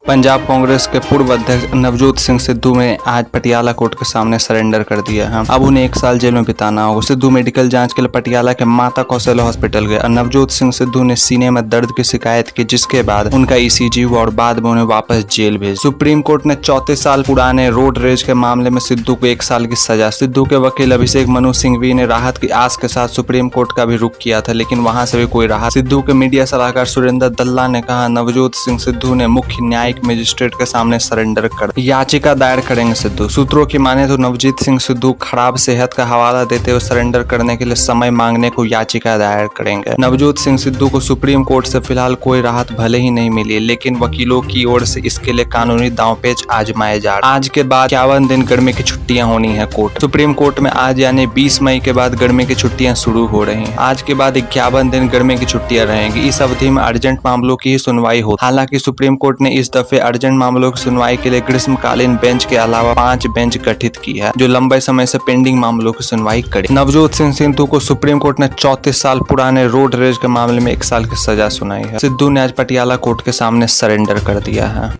पंजाब कांग्रेस के पूर्व अध्यक्ष नवजोत सिंह सिद्धू ने आज पटियाला कोर्ट के सामने सरेंडर कर दिया है। अब उन्हें 1 साल जेल में बिताना होगा। सिद्धू मेडिकल जांच के लिए पटियाला के माता कौशल्या हॉस्पिटल गए। नवजोत सिंह सिद्धू ने सीने में दर्द की शिकायत की, जिसके बाद उनका ईसीजी हुआ और बाद में उन्हें वापस जेल भेज। सुप्रीम कोर्ट ने 34 साल पुराने रोड रेज के मामले में सिद्धू को 1 साल की सजा। सिद्धू के वकील अभिषेक मनु सिंघवी ने राहत की आस के साथ सुप्रीम कोर्ट का भी रुख किया था, लेकिन वहां से भी कोई राहत। सिद्धू के मीडिया सलाहकार सुरेंद्र दल्ला ने कहा, नवजोत सिंह सिद्धू ने मुख्य न्यायिक मजिस्ट्रेट के सामने सरेंडर कर याचिका दायर करेंगे। सिद्धू सूत्रों की माने तो नवजोत सिंह सिद्धू खराब सेहत का हवाला देते हुए सरेंडर करने के लिए समय मांगने को याचिका दायर करेंगे। नवजोत सिंह सिद्धू को सुप्रीम कोर्ट से फिलहाल कोई राहत भले ही नहीं मिली, लेकिन वकीलों की ओर से इसके लिए कानूनी दांवपेच आजमाए जा रहे। आज के बाद 51 दिन गर्मी की छुट्टियां होनी है। सुप्रीम कोर्ट में आज यानी 20 मई के बाद गर्मी की छुट्टियां शुरू हो रही हैं। आज के बाद 51 दिन गर्मी की छुट्टियां रहेंगी। इस अवधि में अर्जेंट मामलों की ही सुनवाई हो। हालांकि सुप्रीम कोर्ट ने इस दफे अर्जेंट मामलों की सुनवाई के लिए ग्रीष्मकालीन बेंच के अलावा 5 बेंच गठित की है, जो लंबे समय से पेंडिंग मामलों की सुनवाई करे। नवजोत सिंह सिद्धू को सुप्रीम कोर्ट ने 34 साल पुराने रोड रेज के मामले में 1 साल की सजा सुनाई है। सिद्धू ने आज पटियाला कोर्ट के सामने सरेंडर कर दिया है।